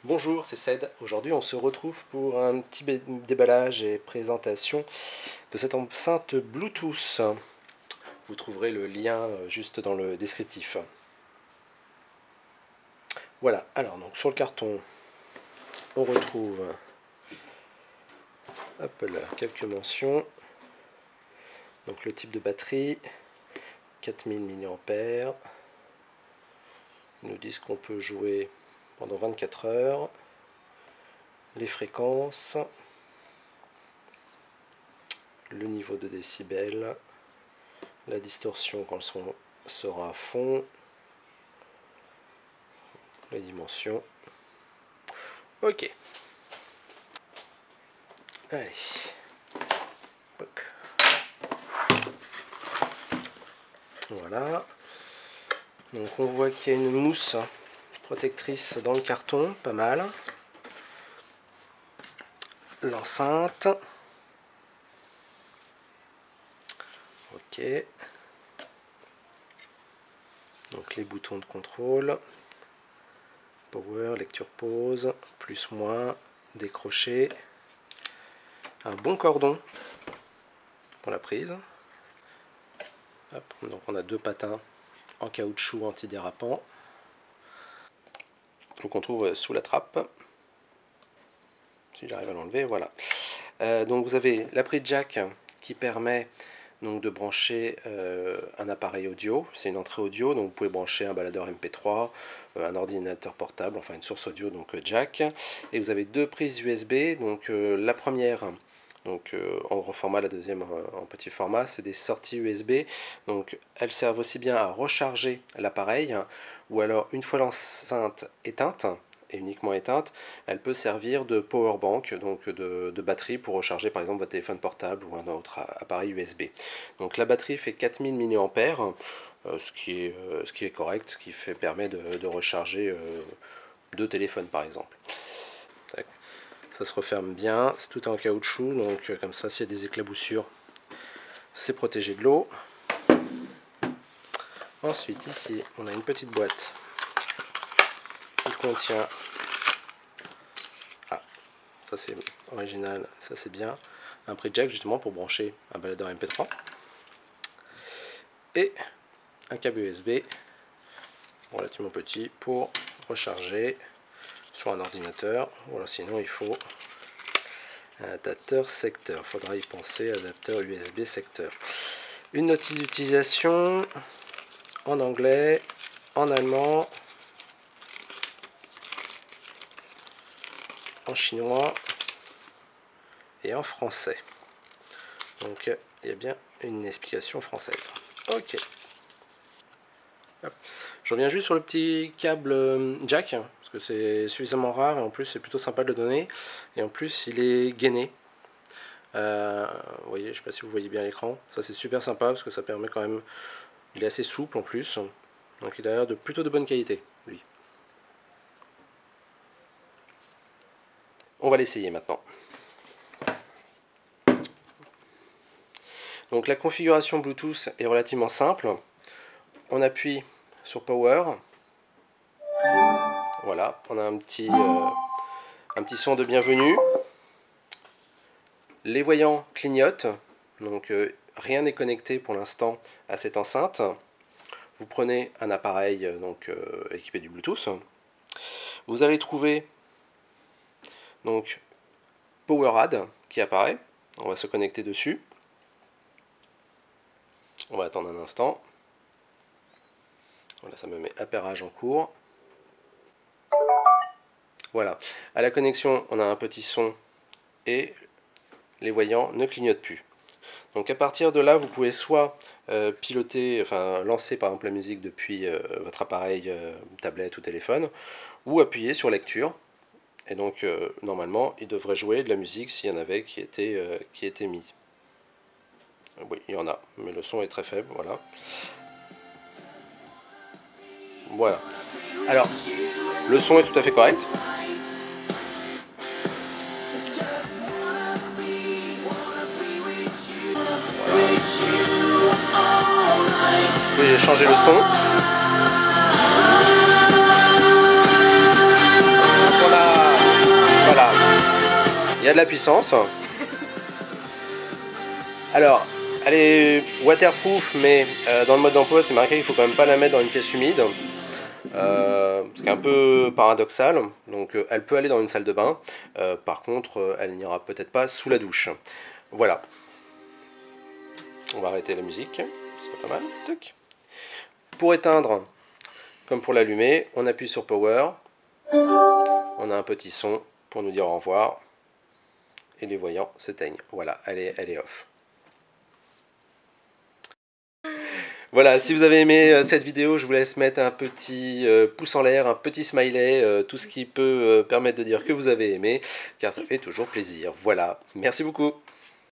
Bonjour, c'est Ced. Aujourd'hui, on se retrouve pour un petit déballage et présentation de cette enceinte Bluetooth. Vous trouverez le lien juste dans le descriptif. Voilà, alors donc sur le carton, on retrouve hop là, quelques mentions. Donc le type de batterie, 4000 mAh. Ils nous disent qu'on peut jouer pendant 24 heures. Les fréquences, le niveau de décibels, la distorsion quand le son sera à fond, les dimensions. Ok. Allez. Voilà. Donc on voit qu'il y a une mousse protectrice dans le carton, pas mal. L'enceinte. Ok. Donc les boutons de contrôle. Power, lecture pause, plus moins, décrocher. Un bon cordon pour la prise. Hop, donc on a deux patins en caoutchouc antidérapant. Donc on trouve sous la trappe. Si j'arrive à l'enlever, voilà. Donc vous avez la prise jack qui permet donc de brancher un appareil audio. C'est une entrée audio, donc vous pouvez brancher un baladeur MP3, un ordinateur portable, enfin une source audio, donc jack. Et vous avez deux prises USB. Donc la première, donc en grand format, la deuxième en petit format, c'est des sorties USB. Donc elles servent aussi bien à recharger l'appareil, ou alors une fois l'enceinte éteinte, et uniquement éteinte, elle peut servir de power bank, donc de batterie pour recharger par exemple votre téléphone portable ou un autre appareil USB. Donc la batterie fait 4000 mAh, ce qui est correct, ce qui permet de recharger deux téléphones par exemple. Ça se referme bien, c'est tout en caoutchouc, donc comme ça s'il y a des éclaboussures, c'est protégé de l'eau. Ensuite ici on a une petite boîte qui contient, ça c'est original, ça c'est bien, un prise jack justement pour brancher un baladeur MP3 et un câble USB relativement petit pour recharger sur un ordinateur. Voilà, sinon il faut un adapteur secteur, il faudra y penser, adapteur USB secteur. Une notice d'utilisation en anglais, en allemand, en chinois et en français. Donc il y a bien une explication française. Ok. Hop. Je reviens juste sur le petit câble jack, parce que c'est suffisamment rare et en plus c'est plutôt sympa de le donner. Et en plus il est gainé. Vous voyez, je ne sais pas si vous voyez bien l'écran. Ça c'est super sympa parce que ça permet quand même. Il est assez souple en plus. Donc il a l'air de plutôt de bonne qualité, lui. On va l'essayer maintenant. Donc la configuration Bluetooth est relativement simple. On appuie sur Power. Voilà, on a un petit son de bienvenue. Les voyants clignotent, donc rien n'est connecté pour l'instant à cette enceinte. Vous prenez un appareil équipé du Bluetooth. Vous allez trouver donc PowerAd qui apparaît. On va se connecter dessus. On va attendre un instant. Voilà, ça me met appairage en cours. Voilà. À la connexion, on a un petit son et les voyants ne clignotent plus. Donc à partir de là, vous pouvez soit piloter, enfin lancer par exemple la musique depuis votre appareil, tablette ou téléphone, ou appuyer sur lecture. Et donc normalement, il devrait jouer de la musique s'il y en avait qui était mis. Oui, il y en a, mais le son est très faible, voilà. Voilà. Alors, le son est tout à fait correct. J'ai changé le son. On a y a de la puissance. Alors, elle est waterproof, mais dans le mode d'emploi, c'est marqué qu'il faut quand même pas la mettre dans une pièce humide. Ce qui est un peu paradoxal. Donc, elle peut aller dans une salle de bain. Par contre, elle n'ira peut-être pas sous la douche. Voilà. On va arrêter la musique. C'est pas mal. Tuc. Pour éteindre, comme pour l'allumer, on appuie sur Power. On a un petit son pour nous dire au revoir. Et les voyants s'éteignent. Voilà, elle est off. Voilà, si vous avez aimé cette vidéo, je vous laisse mettre un petit pouce en l'air, un petit smiley, tout ce qui peut permettre de dire que vous avez aimé, car ça fait toujours plaisir. Voilà, merci beaucoup.